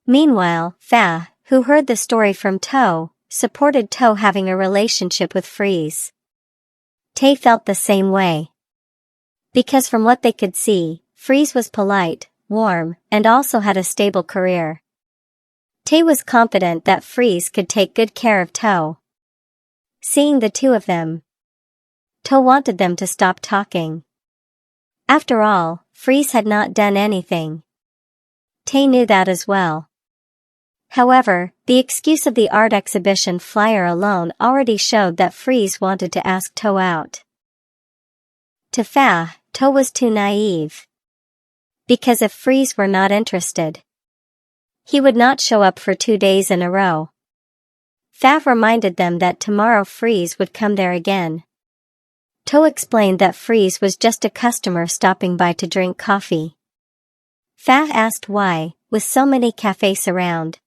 Meanwhile, Fa, who heard the story from To, supported To having a relationship with Freeze. Tae felt the same way. Because from what they could see, Freeze was polite, warm, and also had a stable career. Tae was confident that Freeze could take good care of To. Seeing the two of them, To wanted them to stop talking. After all, Freeze had not done anything. Tae knew that as well. However, the excuse of the art exhibition flyer alone already showed that Freeze wanted to ask To out. To Fa, To was too naive. Because if Freeze were not interested, he would not show up for 2 days in a row. Fa reminded them that tomorrow Freeze would come there again. To explained that Freeze was just a customer stopping by to drink coffee. Fa asked why, with so many cafes around.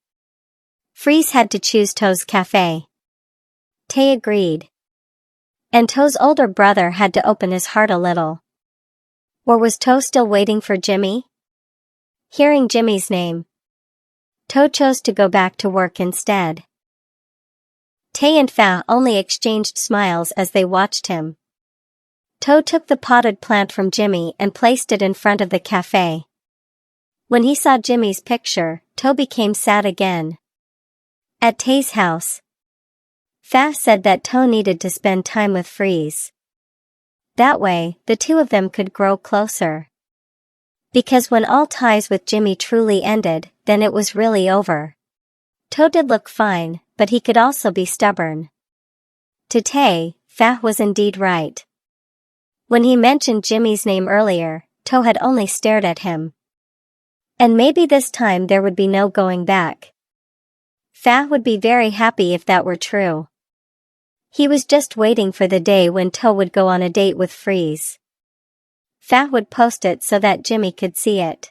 Freeze had to choose To's cafe. Tae agreed. And To's older brother had to open his heart a little. Or was To still waiting for Jimmy? Hearing Jimmy's name, To chose to go back to work instead. Tae and Fa only exchanged smiles as they watched him. To took the potted plant from Jimmy and placed it in front of the cafe. When he saw Jimmy's picture, To became sad again. At Tae's house, Fa said that To needed to spend time with Freeze. That way, the two of them could grow closer. Because when all ties with Jimmy truly ended, then it was really over. To did look fine, but he could also be stubborn. To Tae, Fa was indeed right. When he mentioned Jimmy's name earlier, To had only stared at him. And maybe this time there would be no going back. Fa would be very happy if that were true. He was just waiting for the day when To would go on a date with Freeze. Fa would post it so that Jimmy could see it.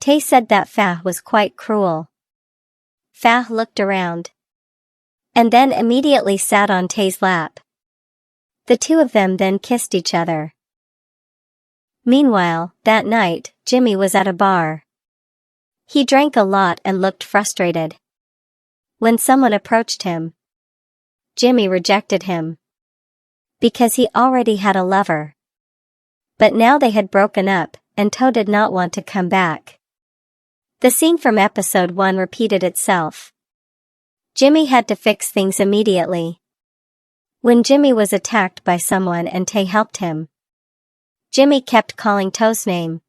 Tae said that Fa was quite cruel. Fa looked around. And then immediately sat on Tae's lap. The two of them then kissed each other. Meanwhile, that night, Jimmy was at a bar. He drank a lot and looked frustrated. When someone approached him, Jimmy rejected him. Because he already had a lover. But now they had broken up, and To did not want to come back. The scene from episode 1 repeated itself. Jimmy had to fix things immediately. When Jimmy was attacked by someone and Tae helped him, Jimmy kept calling To's name.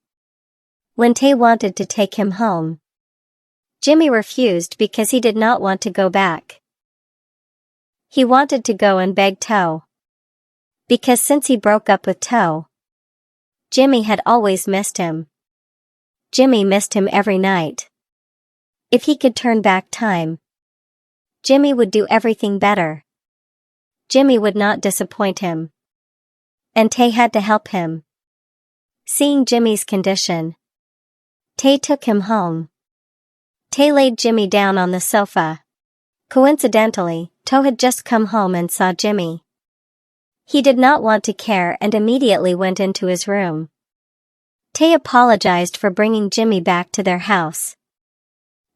When Tae wanted to take him home, Jimmy refused because he did not want to go back. He wanted to go and beg To. Because since he broke up with To, Jimmy had always missed him. Jimmy missed him every night. If he could turn back time, Jimmy would do everything better. Jimmy would not disappoint him. And Tae had to help him. Seeing Jimmy's condition, Tae took him home. Tae laid Jimmy down on the sofa. Coincidentally, To had just come home and saw Jimmy. He did not want to care and immediately went into his room. Tae apologized for bringing Jimmy back to their house.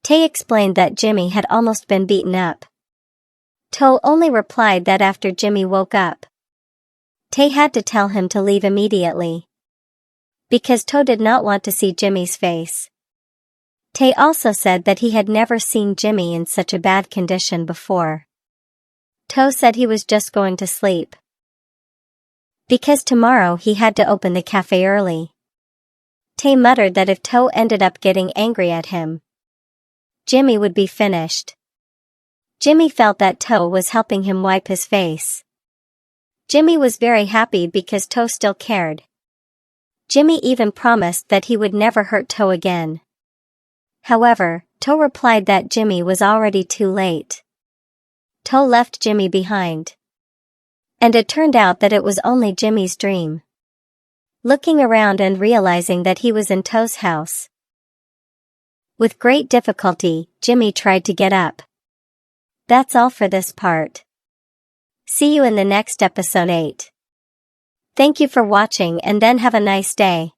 Tae explained that Jimmy had almost been beaten up. To only replied that after Jimmy woke up, Tae had to tell him to leave immediately. Because To did not want to see Jimmy's face. Tae also said that he had never seen Jimmy in such a bad condition before. To said he was just going to sleep. Because tomorrow he had to open the cafe early. Tae muttered that if To ended up getting angry at him, Jimmy would be finished. Jimmy felt that To was helping him wipe his face. Jimmy was very happy because To still cared. Jimmy even promised that he would never hurt To again. However, To replied that Jimmy was already too late. To left Jimmy behind. And it turned out that it was only Jimmy's dream. Looking around and realizing that he was in To's house. With great difficulty, Jimmy tried to get up. That's all for this part. See you in the next episode 8. Thank you for watching and then have a nice day.